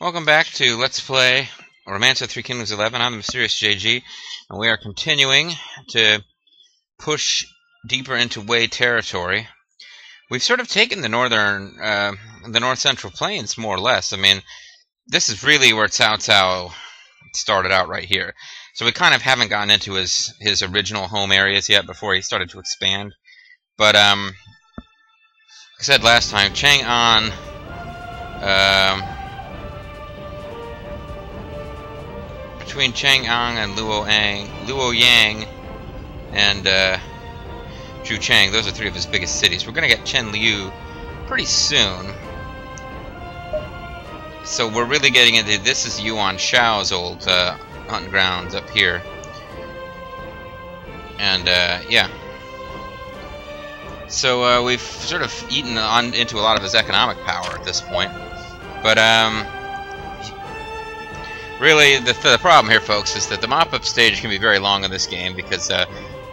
Welcome back to Let's Play Romance of Three Kingdoms 11. I'm the Mysterious JG, and we are continuing to push deeper into Wei territory. We've sort of taken the north central plains, more or less. I mean, this is really where Cao Cao started out right here. So we kind of haven't gotten into his original home areas yet before he started to expand. But, like I said last time, Chang'an, between Chang'an and Luoyang and Zhuchang, those are three of his biggest cities. We're going to get Chenliu pretty soon. So we're really getting into, this is Yuan Shao's old hunting grounds up here. And yeah. So we've sort of eaten into a lot of his economic power at this point. But really, the problem here, folks, is that the mop-up stage can be very long in this game because I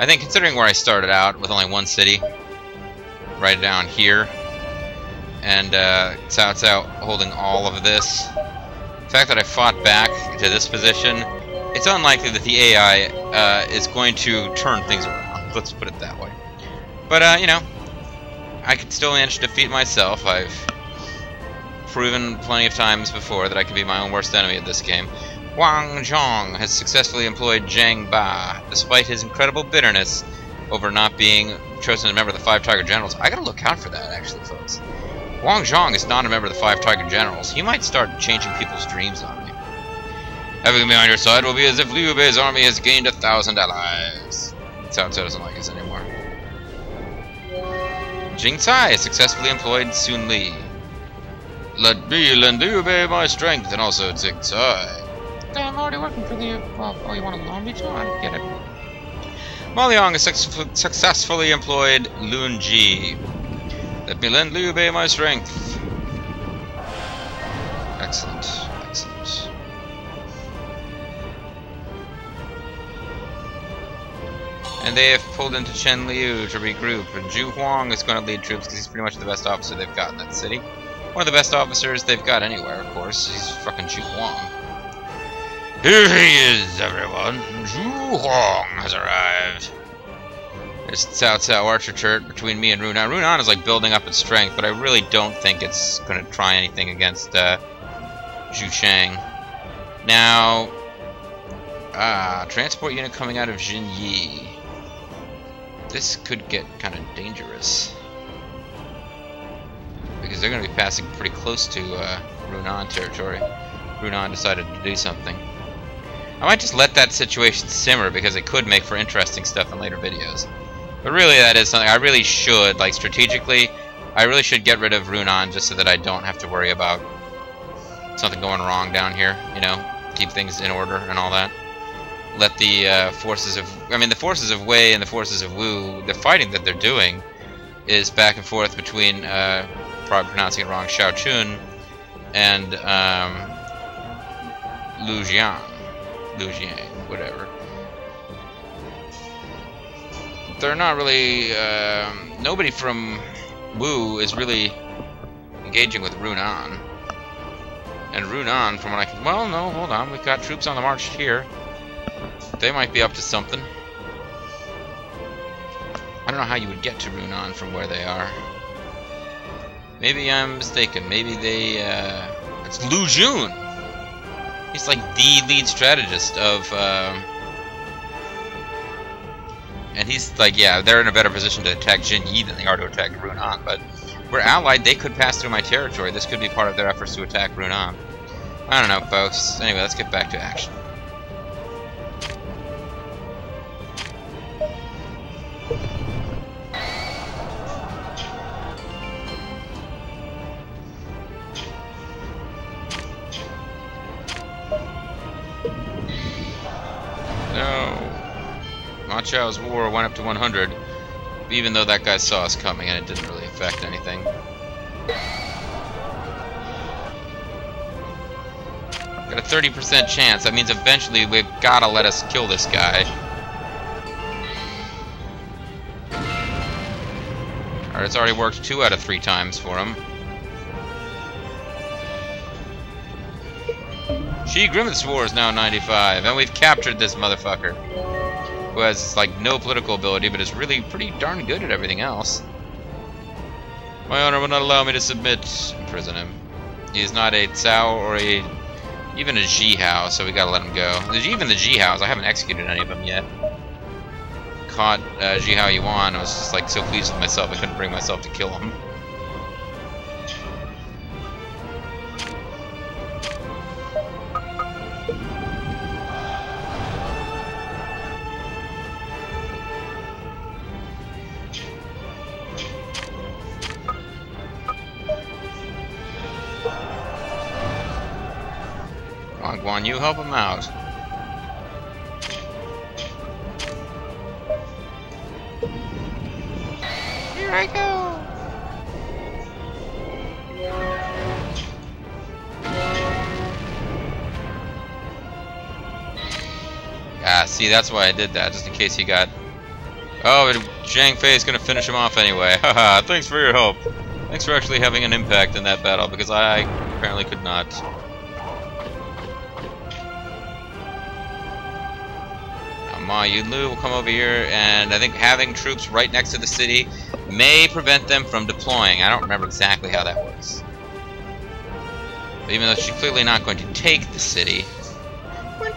think, considering where I started out with only one city, right down here, and Cao Cao holding all of this, the fact that I fought back to this position, it's unlikely that the AI is going to turn things around. Let's put it that way. But, you know, I could still manage to defeat myself. I've proven plenty of times before that I can be my own worst enemy at this game. Wang Zhong has successfully employed Zhang Ba, despite his incredible bitterness over not being chosen a member of the Five Tiger Generals. I gotta look out for that, actually, folks. Wang Zhong is not a member of the Five Tiger Generals. He might start changing people's dreams on me. Having me on your side will be as if Liu Bei's army has gained 1,000 allies. Cao Cao doesn't like us anymore. Jing Cai has successfully employed Sun Li. Let me lend Liu Bei my strength, and also Jing Cai. I'm already working for the... oh, you want to loan me to? I don't get it. Ma Liang has successfully employed Lun Ji. Let me lend Liu Bei my strength. Excellent. Excellent. And they have pulled into Chenliu to regroup, and Zhu Huang is going to lead troops because he's pretty much the best officer they've got in that city. One of the best officers they've got anywhere, of course. He's fucking Zhu Huang. Here he is, everyone. Zhu Huang has arrived. There's Cao Cao Archer Turret between me and Runan. Runan is like building up its strength, but I really don't think it's going to try anything against Zhuchang. Now, transport unit coming out of Jinyi. This could get kind of dangerous, because they're going to be passing pretty close to Runan territory. Runan decided to do something. I might just let that situation simmer, because it could make for interesting stuff in later videos. But really, that is something I really should, like, strategically, I really should get rid of Runan just so that I don't have to worry about something going wrong down here, you know, keep things in order and all that. Let the forces of, the forces of Wei and the forces of Wu, the fighting that they're doing is back and forth between, probably pronouncing it wrong, Xiaochun and Lujiang, whatever. They're not really, nobody from Wu is really engaging with Runan. And Runan, from what I can, well, no, hold on, we've got troops on the march here. They might be up to something. I don't know how you would get to Runan from where they are. Maybe I'm mistaken. Maybe they, it's Lu Jun! He's like the lead strategist of, and he's like, yeah, they're in a better position to attack Jinyi than they are to attack Runan, but we're allied, they could pass through my territory. This could be part of their efforts to attack Runan. I don't know, folks. Anyway, let's get back to action. Ma Chao's war went up to 100, even though that guy saw us coming and it didn't really affect anything. Got a 30% chance. That means eventually we've got to let us kill this guy. Alright, it's already worked 2 out of 3 times for him. Shi Grimace War is now 95, and we've captured this motherfucker, who has like no political ability, but is really pretty darn good at everything else. My honor will not allow me to submit. Imprison him. He is not a Cao or even a Jihao, so we gotta let him go. Even the Jihaos, I haven't executed any of them yet. Caught Jihao Yuan, I was just like so pleased with myself I couldn't bring myself to kill him. Come on, Guan Yu, help him out. Here I go! Ah, see, that's why I did that, just in case he got... Oh, but Zhang Fei is gonna finish him off anyway. Haha, thanks for your help. Thanks for actually having an impact in that battle, because I apparently could not. Ma Yunlu will come over here, and I think having troops right next to the city may prevent them from deploying. I don't remember exactly how that works. But even though she's clearly not going to take the city, we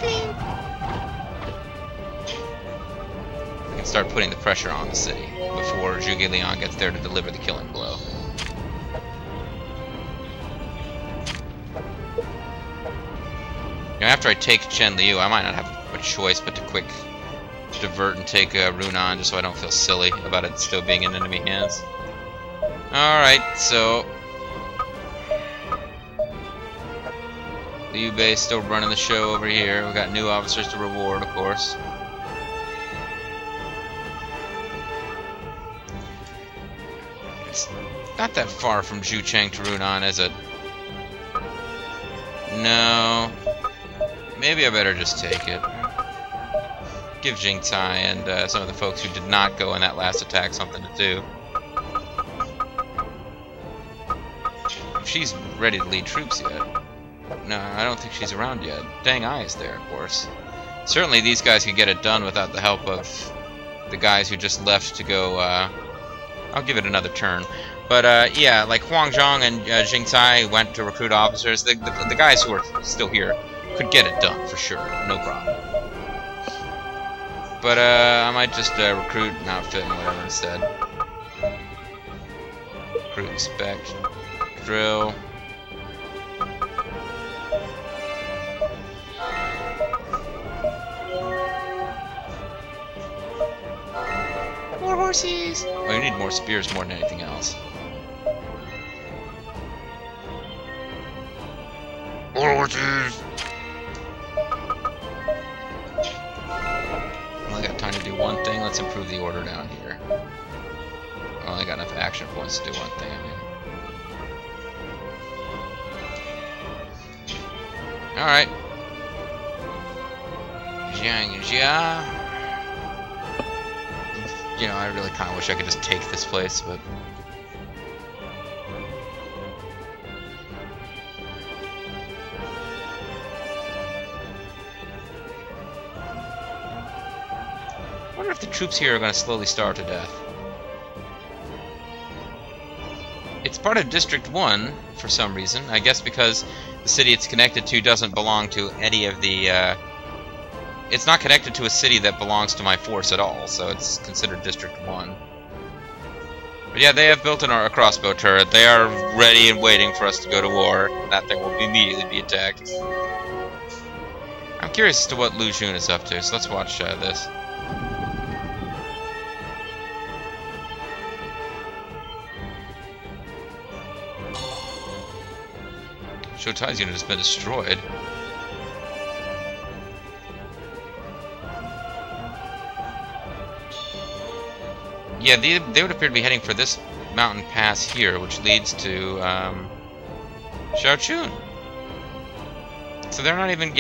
can start putting the pressure on the city before Zhuge Liang gets there to deliver the killing blow. Now, after I take Chen Liu, I might not have a choice but to quick divert and take Runan, just so I don't feel silly about it still being in enemy hands. Alright, so Liu Bei still running the show over here. We got new officers to reward, of course. It's not that far from Zhucheng to Runan, is it? No. Maybe I better just take it. Give Jing Tai and some of the folks who did not go in that last attack something to do. If she's ready to lead troops yet. No, I don't think she's around yet. Deng Ai is there, of course. Certainly these guys could get it done without the help of the guys who just left to go, I'll give it another turn. But, yeah, like Huang Zhong and Jing Tai went to recruit officers. The guys who are still here could get it done, for sure. No problem. But, I might just recruit and outfit and whatever instead. Recruit, inspect, drill. More horses! Oh, you need more spears more than anything else. More horses! Only got time to do one thing. Let's improve the order down here. I only got enough action points to do one thing. Alright. Jiang Jia. You know, I really kind of wish I could just take this place, but... I wonder if the troops here are going to slowly starve to death. It's part of District 1, for some reason. I guess because the city it's connected to doesn't belong to any of the... It's not connected to a city that belongs to my force at all, so it's considered District 1. But yeah, they have built a crossbow turret. They are ready and waiting for us to go to war. That thing will immediately be attacked. I'm curious as to what Lu Xun is up to, so let's watch this. Zhou Tai's unit has been destroyed. Yeah, they would appear to be heading for this mountain pass here, which leads to Xiaochun. So they're not even,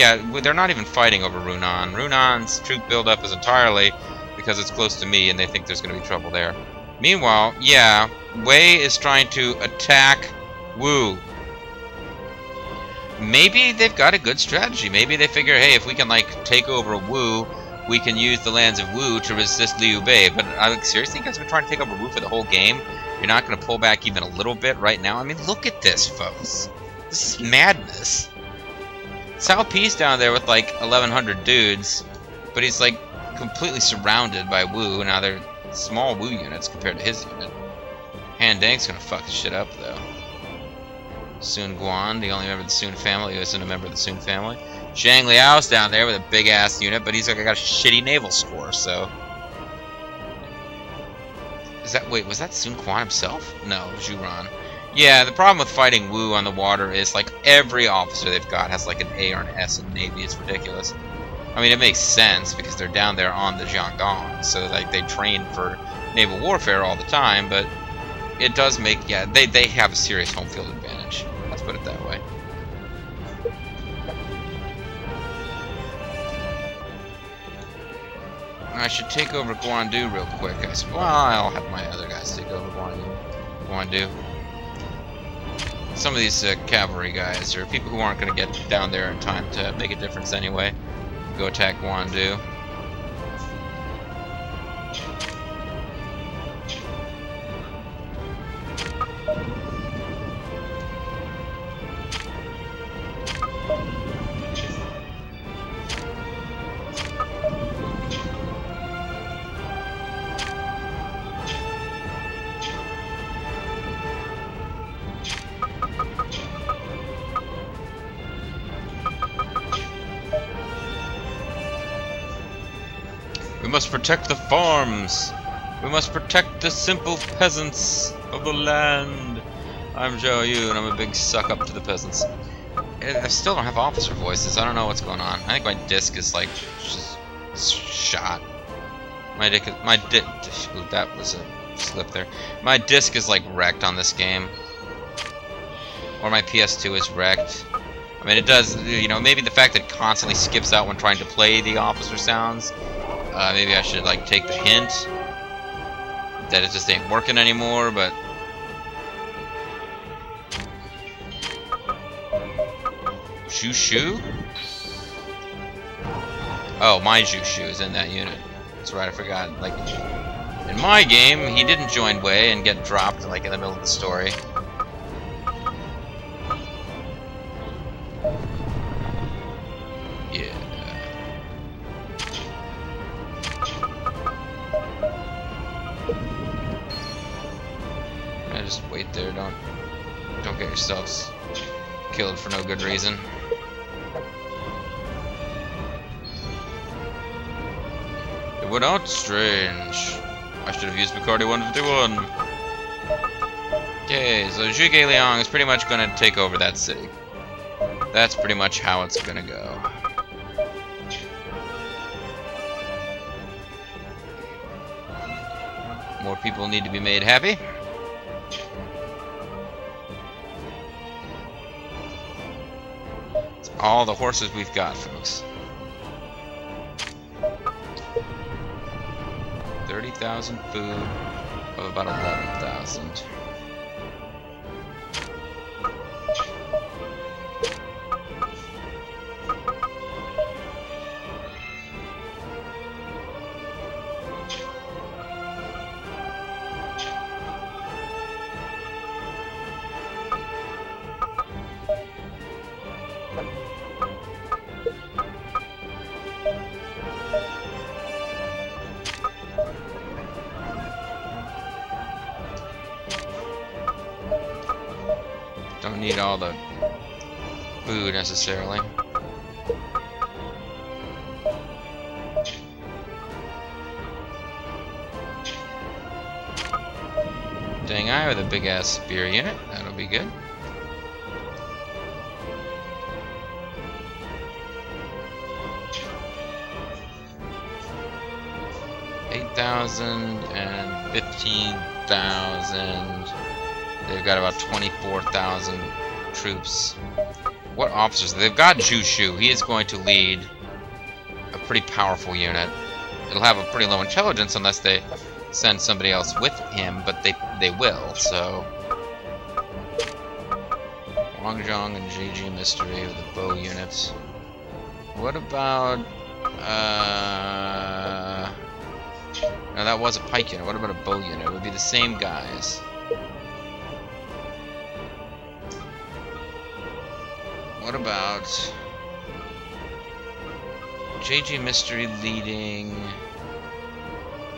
they're not even fighting over Runan. Runan's troop buildup is entirely because it's close to me and they think there's going to be trouble there. Meanwhile, yeah, Wei is trying to attack Wu. maybe they've got a good strategy. Maybe they figure, hey, if we can like take over Wu, we can use the lands of Wu to resist Liu Bei. But seriously, you guys have been trying to take over Wu for the whole game? You're not going to pull back even a little bit right now? I mean, look at this, folks. This is madness. Cao Pi's down there with like 1,100 dudes, but he's like completely surrounded by Wu. Now they're small Wu units compared to his unit. Han Deng's going to fuck this shit up, though. Sun Quan, the only member of the Sun family who isn't a member of the Sun family. Zhang Liao's down there with a big-ass unit, but he's like, got a shitty naval score, so... Is that... Wait, was that Sun Quan himself? No, Zhu Ran. Yeah, the problem with fighting Wu on the water is, like, every officer they've got has, like, an A or an S in the Navy. It's ridiculous. I mean, it makes sense, because they're down there on the Jiangdong, so, like, they train for naval warfare all the time, but it does make... Yeah, they have a serious home field advantage. Let's put it that way. I should take over Guandu real quick, I suppose. Well, I'll have my other guys take over Guandu. Some of these cavalry guys, or people who aren't going to get down there in time to make a difference anyway, go attack Guandu. We must protect the farms. We must protect the simple peasants of the land. I'm Zhao Yu, and I'm a big suck up to the peasants. I still don't have officer voices. I don't know what's going on. I think my disc is like just shot. Ooh, that was a slip there. My disc is like wrecked on this game, or my PS2 is wrecked. I mean, it does. You know, maybe the fact that it constantly skips out when trying to play the officer sounds. Maybe I should like take the hint that it just ain't working anymore, but Zhu Shu? Oh, my Zhu Shu is in that unit. That's right, I forgot. Like in my game, he didn't join Wei and get dropped like in the middle of the story. Just wait there, don't get yourselves killed for no good reason. It went out strange. I should have used Bacardi 151. Okay, so Zhuge Liang is pretty much gonna take over that city. That's pretty much how it's gonna go. More people need to be made happy. All the horses we've got, folks. 30,000 food of about 11,000. Don't need all the food necessarily. Deng Ai with a big ass spear unit, that'll be good. $8,000 and 15,000. They've got about 24,000 troops. What officers? They've got Zhu Shu. He is going to lead a pretty powerful unit. It'll have a pretty low intelligence unless they send somebody else with him, but they will, so... Guangzhong and JG Mystery with the bow units. What about... no, that was a pike unit. What about a bow unit? It would be the same guys. What about... JG Mystery leading...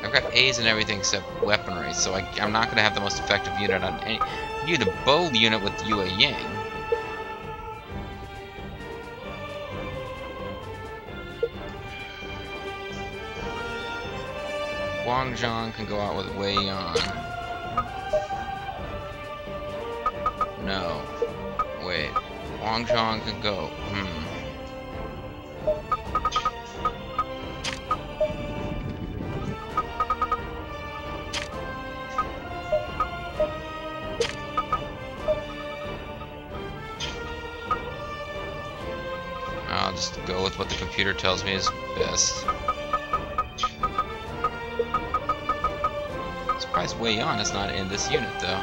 I've got A's and everything except weaponry, so I'm not going to have the most effective unit on any... You the bow unit with Yue Ying. Guangzhong can go out with Wei Yan. No. Wait. Guangzhong can go. I'll just go with what the computer tells me is best. Surprised Wei Yan is not in this unit, though.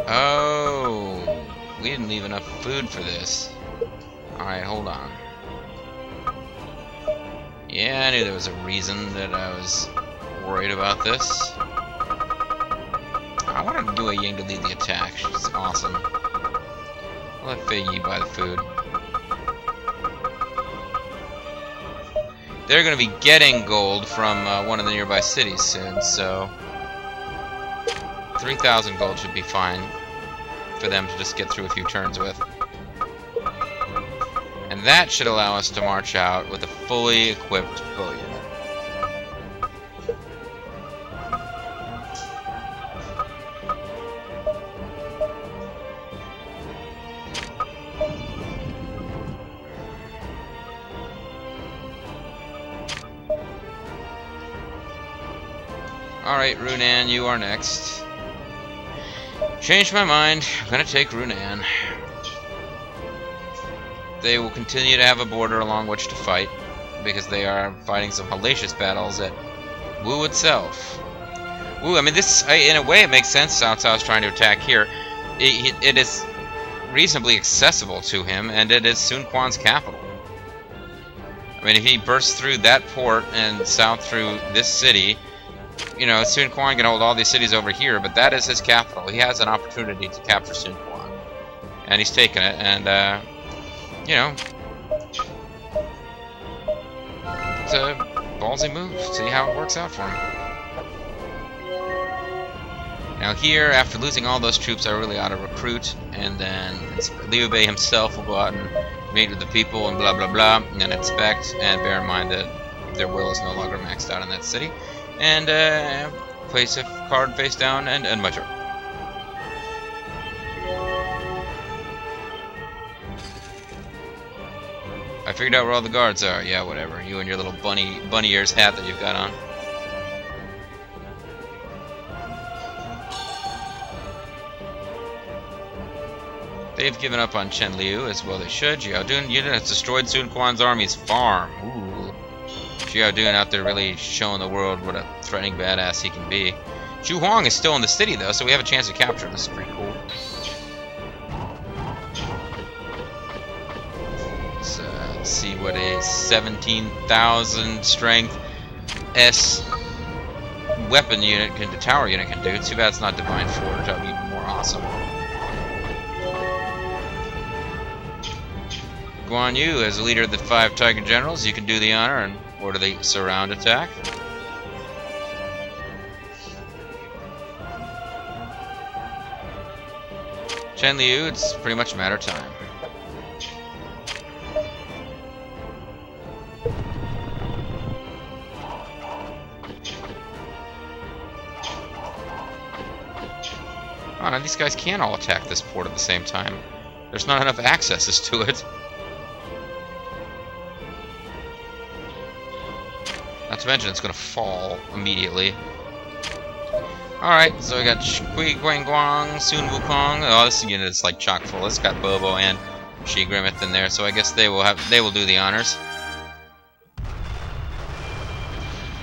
Oh, we didn't leave enough food for this. Alright, hold on. Yeah, I knew there was a reason that I was worried about this. I wanted Yue Ying to lead the attack. She's awesome. I'll let Fei Yi buy the food. They're going to be getting gold from one of the nearby cities soon, so 3,000 gold should be fine for them to just get through a few turns with. And that should allow us to march out with a fully equipped bow unit. Alright, Runan, you are next. Changed my mind. I'm gonna take Runan. They will continue to have a border along which to fight, because they are fighting some hellacious battles at Wu itself. Wu, I mean, this, in a way, it makes sense. Cao Cao's trying to attack here. It is reasonably accessible to him, and it is Sun Quan's capital. I mean, if he bursts through that port and south through this city, you know, Sun Quan can hold all these cities over here, but that is his capital. He has an opportunity to capture Sun Quan, and he's taken it, and, you know, it's a ballsy move. See how it works out for him. Now here, after losing all those troops, I really ought to recruit, and then Liu Bei himself will go out and meet with the people and blah blah blah, and inspect, and bear in mind that their will is no longer maxed out in that city, and place a card face down and end my turn. I figured out where all the guards are. Yeah, whatever. You and your little bunny ears hat that you've got on. They've given up on Chen Liu, as well they should. Xiao Dun unit has destroyed Sun Quan's army's farm. Ooh. Xiao Dun out there really showing the world what a threatening badass he can be. Zhu Huang is still in the city, though, so we have a chance to capture him. This is pretty cool. Let's see what a 17,000 strength S weapon unit can, the tower unit can do. It's too bad it's not Divine Forge. That would be even more awesome. Guan Yu, as leader of the 5 Tiger Generals, you can do the honor and order the surround attack. Chen Liu, it's pretty much a matter of time. Oh, now these guys can't all attack this port at the same time. There's not enough accesses to it. Not to mention it's going to fall immediately. Alright, so we got Kui Guang Guang, Sun Wukong. Oh, this unit is like chock full. It's got Bobo and Shi Grimmeth in there, so I guess they will do the honors.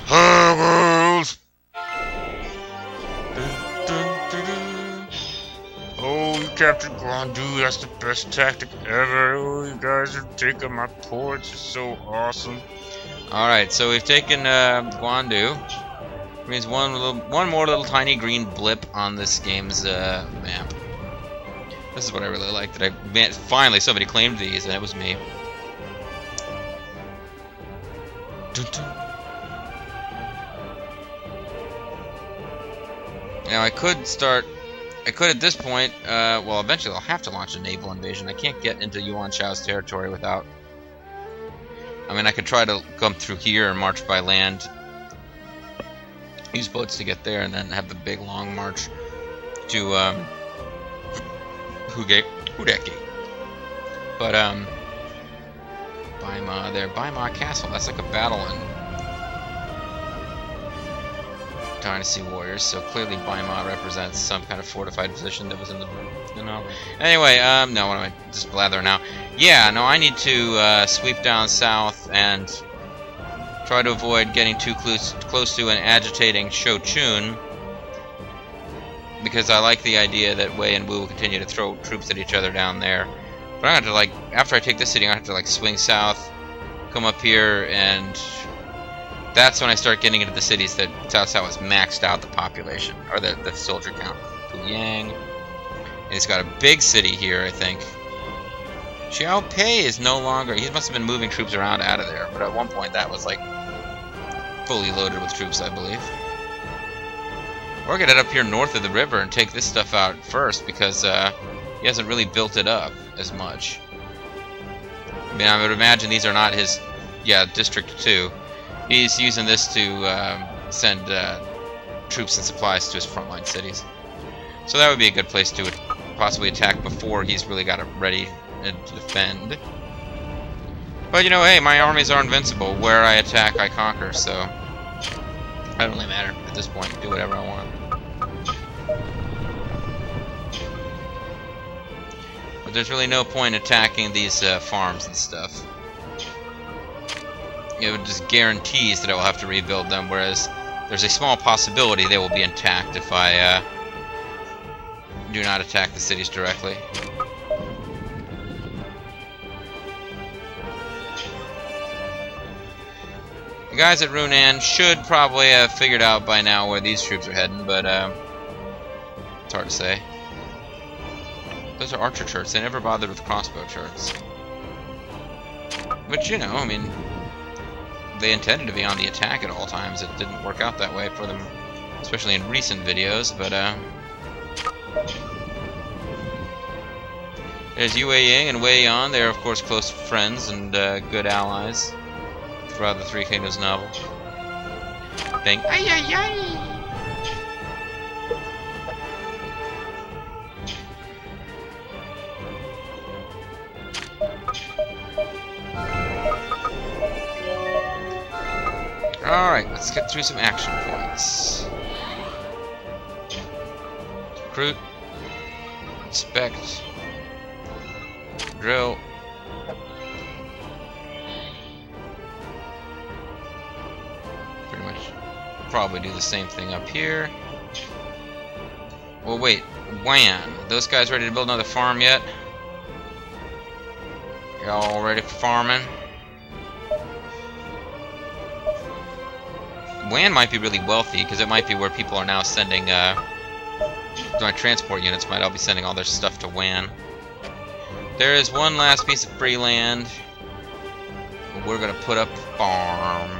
Oh, Captain Guandu, that's the best tactic ever. Oh, you guys are taking my ports. It's so awesome. Alright, so we've taken Guandu. It means one more little tiny green blip on this game's map. This is what I really like, that finally somebody claimed these, and it was me. Dun -dun. Now I could at this point, well, eventually I'll have to launch a naval invasion. I can't get into Yuan Shao's territory without... I mean, I could try to come through here and march by land, use boats to get there, and then have the big long march to Hudeki. But Baima Castle, that's like a battle in Dynasty Warriors, so clearly Baima represents some kind of fortified position that was in the room. You know. Anyway, no, what am I just blathering now? Yeah, no, I need to sweep down south and try to avoid getting too close to an agitating Shochun, because I like the idea that Wei and Wu will continue to throw troops at each other down there. But I'm gonna have to, like, after I take this city, I have to like swing south, come up here, and that's when I start getting into the cities that Cao Cao has maxed out the population, or the soldier count. Puyang. And he's got a big city here, I think. Xiao Pei is no longer... He must have been moving troops around out of there, but at one point that was, like, fully loaded with troops, I believe. Or I could head up here north of the river and take this stuff out first, because he hasn't really built it up as much. I mean, I would imagine these are not his... Yeah, District 2. He's using this to send troops and supplies to his frontline cities. So that would be a good place to possibly attack before he's really got it ready to defend. But, you know, hey, my armies are invincible. Where I attack, I conquer, so it doesn't really matter at this point. Do whatever I want. But there's really no point attacking these farms and stuff. It just guarantees that I will have to rebuild them, whereas there's a small possibility they will be intact if I do not attack the cities directly. The guys at Runan should probably have figured out by now where these troops are heading, but it's hard to say. Those are archer turrets. They never bothered with crossbow turrets. Which, you know, I mean, they intended to be on the attack at all times. It didn't work out that way for them, especially in recent videos, but there's Yue Ying and Wei Yan. They're, of course, close friends and good allies throughout the Three Kingdoms novel. Bang. Ay, ay, ay. Alright, let's get through some action points. Recruit. Inspect. Drill. Pretty much probably do the same thing up here. Well, wait. Wan. Those guys ready to build another farm yet? Y'all ready for farming? Wan might be really wealthy, because it might be where people are now sending, my transport units might all be sending all their stuff to Wan. There is one last piece of free land. We're gonna put up a farm.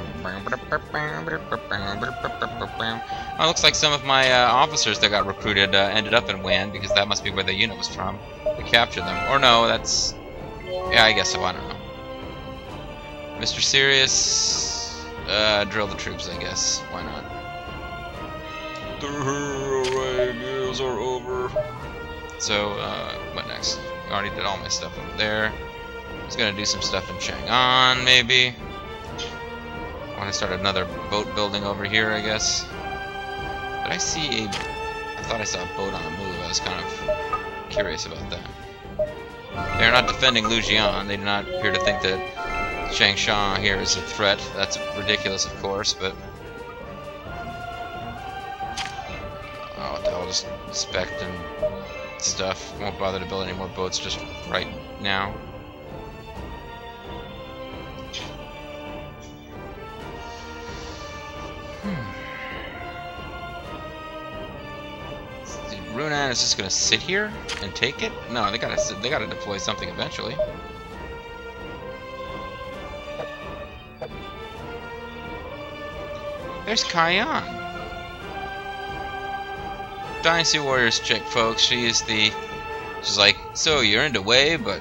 Oh, looks like some of my officers that got recruited ended up in Wan, because that must be where the unit was from. We captured them. Or no, that's... Yeah, I guess so, I don't know. Mr. Serious... drill the troops, I guess. Why not? The raids are over. So, what next? I already did all my stuff over there. I was gonna do some stuff in Chang'an, maybe. I want to start another boat building over here, I guess. Did I see a... I thought I saw a boat on the move. I was kind of curious about that. They're not defending Lujian. They do not appear to think that Changsha here is a threat. That's ridiculous, of course, but... Oh, what the hell, just inspect and stuff. Won't bother to build any more boats just right now. Runan is just gonna sit here and take it? No, they gotta deploy something eventually. There's Kaiyan. Dynasty Warriors chick, folks. She's like, so you're into Wei, but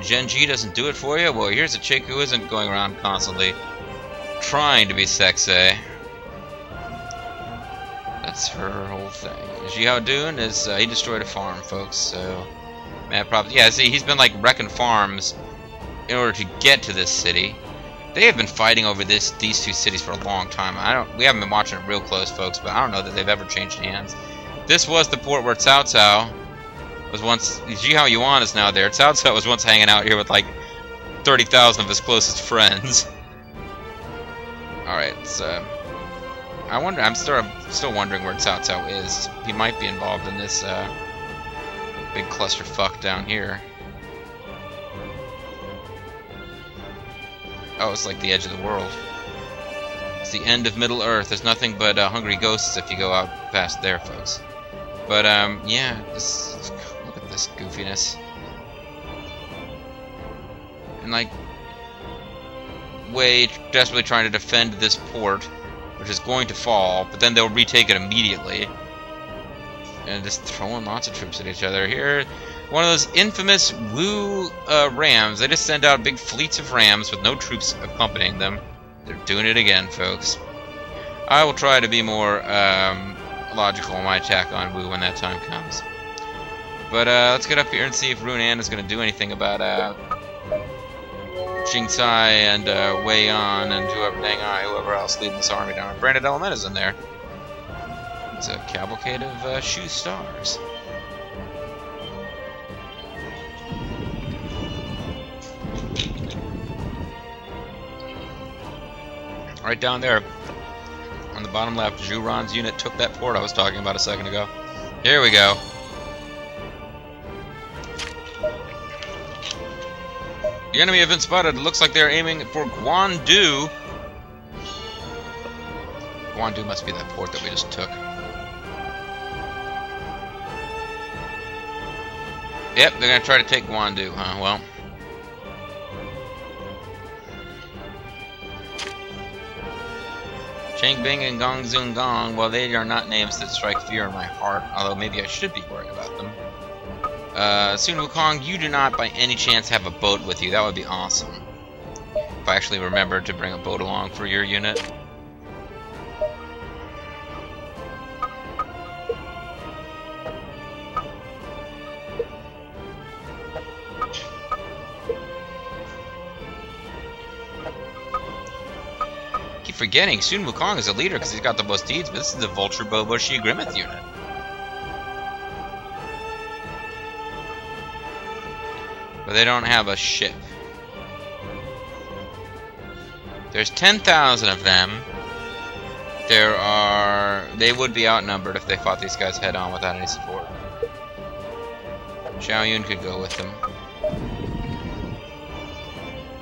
Genji doesn't do it for you? Well, here's a chick who isn't going around constantly trying to be sexy. That's her whole thing. Xiao Dun is he destroyed a farm, folks. So mad problems. Yeah, see, he's been like wrecking farms in order to get to this city. They have been fighting over these two cities for a long time. We haven't been watching it real close, folks, but I don't know that they've ever changed hands. This was the port where Cao Cao was once. Jihao Yuan is now there. Cao Cao was once hanging out here with like 30,000 of his closest friends. All right, so. I wonder. I'm still wondering where Cao Cao is. He might be involved in this big clusterfuck down here. Oh, it's like the edge of the world. It's the end of Middle Earth. There's nothing but hungry ghosts if you go out past there, folks. But yeah, look at this goofiness. And like, Wei desperately trying to defend this port, which is going to fall, but then they'll retake it immediately. And just throwing lots of troops at each other. Here, one of those infamous Wu rams. They just send out big fleets of rams with no troops accompanying them. They're doing it again, folks. I will try to be more logical in my attack on Wu when that time comes. But let's get up here and see if Runan is going to do anything about Jingcai and Wei Yan and whoever else leading this army down. Branded Element is in there. It's a cavalcade of Shu stars. Right down there, on the bottom left, Zhu Ran's unit took that port I was talking about a second ago. Here we go. The enemy have been spotted. It looks like they're aiming for Guandu. Guandu must be that port that we just took. Yep, they're gonna try to take Guandu, huh? Well. Changbing and Gongzungang, well, they are not names that strike fear in my heart, although maybe I should be worried about them. Sun Wukong, you do not by any chance have a boat with you. That would be awesome. If I actually remembered to bring a boat along for your unit. Keep forgetting, Sun Wukong is a leader because he's got the most deeds, but this is the Vulture Boboshi Grimmeth unit. But they don't have a ship. There's 10,000 of them. They would be outnumbered if they fought these guys head on without any support. Xiao Yun could go with them.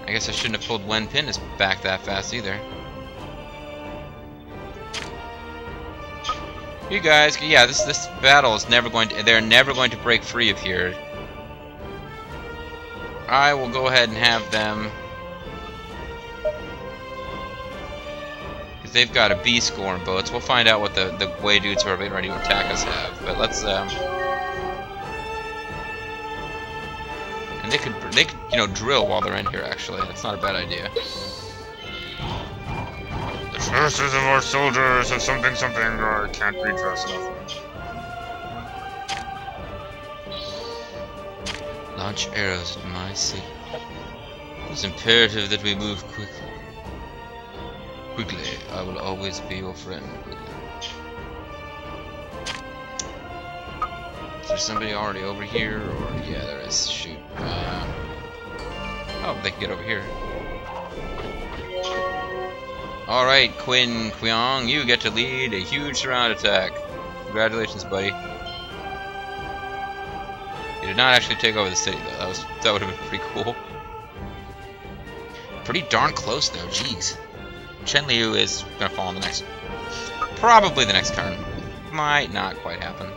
I guess I shouldn't have pulled Wen Pin back that fast either. You guys, yeah, this battle is never going to. They're never going to break free of here. I will go ahead and have them, because they've got a B score in boats. We'll find out what the Wei dudes who are ready to attack us have. But let's and they could drill while they're in here. Actually, that's not a bad idea. The forces of our soldiers have something. I can't read fast enough. Launch arrows at my city. It's imperative that we move quickly. Quickly, I will always be your friend. Is there somebody already over here? Or yeah, there is. Shoot. Oh, they can get over here. Alright, Qin Qiang, you get to lead a huge surround attack. Congratulations, buddy. You did not actually take over the city, though. That would have been pretty cool. Pretty darn close, though. Jeez. Chen Liu is gonna fall in the next... Probably the next turn. Might not quite happen.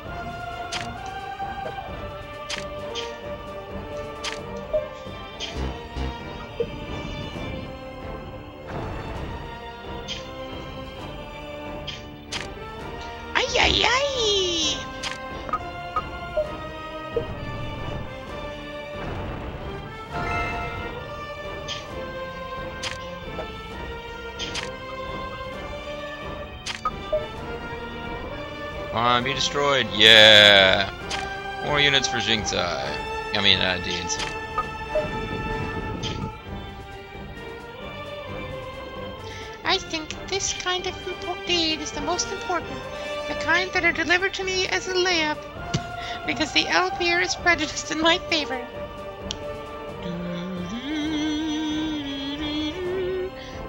Come on, be destroyed. Yeah. More units for Jingzai. I mean, Deeds. I think this kind of deed is the most important. The kind that are delivered to me as a layup. Because the elf here is prejudiced in my favor.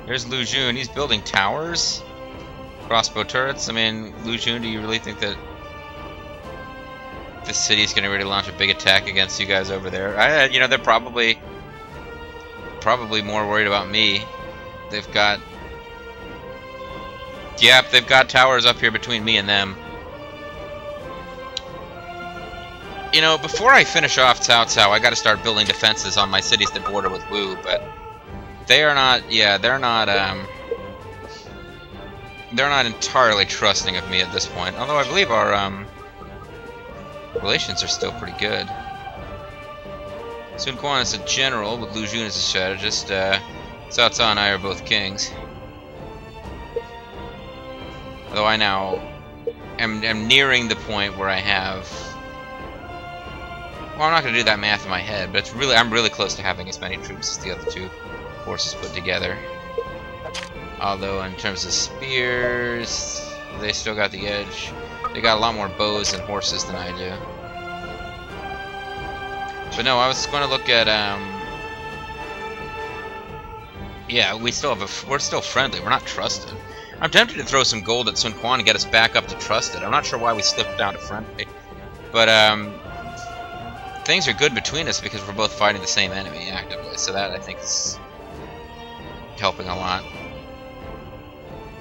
There's Lu Jun. He's building towers? Crossbow turrets? I mean, Lu Jun, do you really think that this city's gonna really launch a big attack against you guys over there? You know, they're probably more worried about me. They've got... Yep, they've got towers up here between me and them. You know, before I finish off Cao Cao, I gotta start building defenses on my cities that border with Wu, but they are not, yeah, they're not entirely trusting of me at this point, although I believe our, relations are still pretty good. Sun Quan is a general, with Lu Jun as a strategist. Cao Cao and I are both kings. Although I now am nearing the point where I have... Well, I'm not going to do that math in my head, but I'm really close to having as many troops as the other two forces put together. Although in terms of spears, they still got the edge. They got a lot more bows and horses than I do. But no, I was going to look at yeah, we're still friendly. We're not trusted. I'm tempted to throw some gold at Sun Quan and get us back up to trusted. I'm not sure why we slipped down to friendly, but things are good between us because we're both fighting the same enemy actively. So that I think is helping a lot.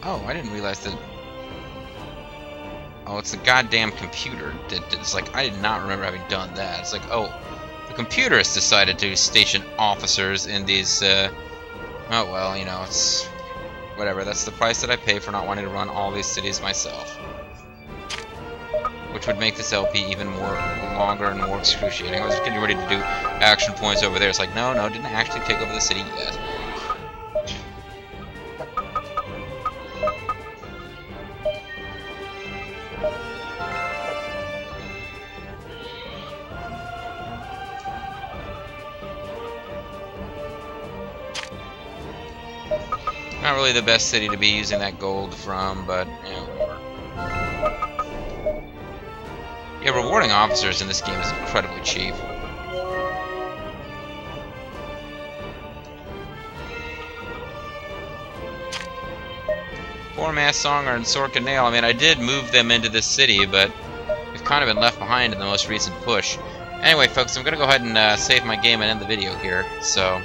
Oh, I didn't realize that. Oh, it's the goddamn computer. It's like, I did not remember having done that. It's like, oh, the computer has decided to station officers in these, oh, well, you know, it's... Whatever, that's the price that I pay for not wanting to run all these cities myself. Which would make this LP even more longer and more excruciating. I was getting ready to do action points over there. It's like, no, didn't actually take over the city yet. Not really the best city to be using that gold from, but yeah, whatever. Yeah, rewarding officers in this game is incredibly cheap. Poor Mass Songer and Sorkin Nail. I mean, I did move them into this city, but we've kind of been left behind in the most recent push. Anyway, folks, I'm gonna go ahead and save my game and end the video here. So,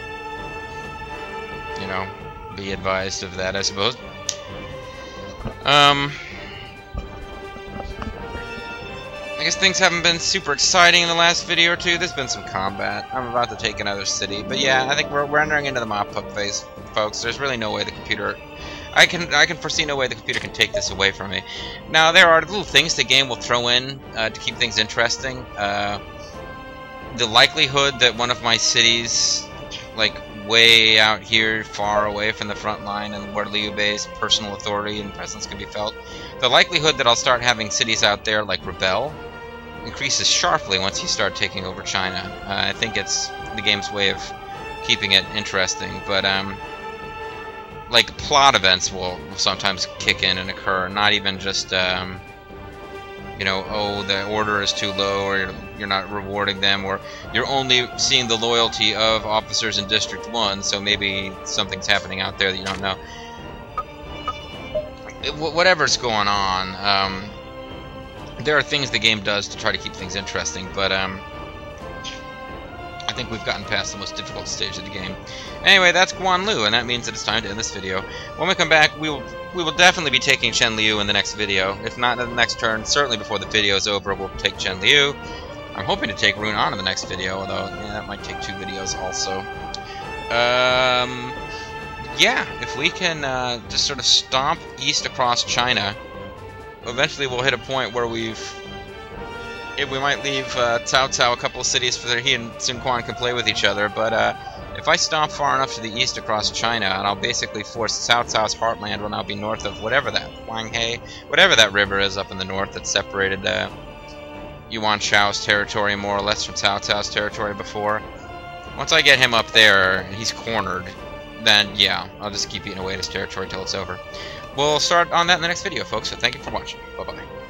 you know, be advised of that, I suppose. I guess things haven't been super exciting in the last video or two. There's been some combat. I'm about to take another city, but yeah, I think we're entering into the mop-up phase, folks. There's really no way the computer... I can foresee no way the computer can take this away from me. Now, there are little things the game will throw in to keep things interesting. The likelihood that one of my cities, like way out here, far away from the front line, and where Liu Bei's personal authority and presence can be felt, the likelihood that I'll start having cities out there like Rebel increases sharply once you start taking over China. I think it's the game's way of keeping it interesting, but like plot events will sometimes kick in and occur, not even just you know, oh, the order is too low, or you're not rewarding them, or you're only seeing the loyalty of officers in District 1, so maybe something's happening out there that you don't know. Whatever's going on, there are things the game does to try to keep things interesting, but I think we've gotten past the most difficult stage of the game. Anyway, that's Guanlu, and that means that it's time to end this video. When we come back, we will definitely be taking Chenliu in the next video. If not in the next turn, certainly before the video is over, we'll take Chenliu. I'm hoping to take Rune On in the next video, although yeah, that might take 2 videos also. Yeah, if we can just sort of stomp east across China, eventually we'll hit a point where we might leave Cao Cao a couple of cities so that he and Sun Quan can play with each other, but if I stomp far enough to the east across China, and I'll basically force Cao Cao's heartland will now be north of whatever that, Huanghe, whatever that river is up in the north that separated Yuan Shao's territory more or less from Cao Cao's territory before. Once I get him up there, and he's cornered, then yeah, I'll just keep eating away at his territory till it's over. We'll start on that in the next video, folks, so thank you for watching. Bye-bye.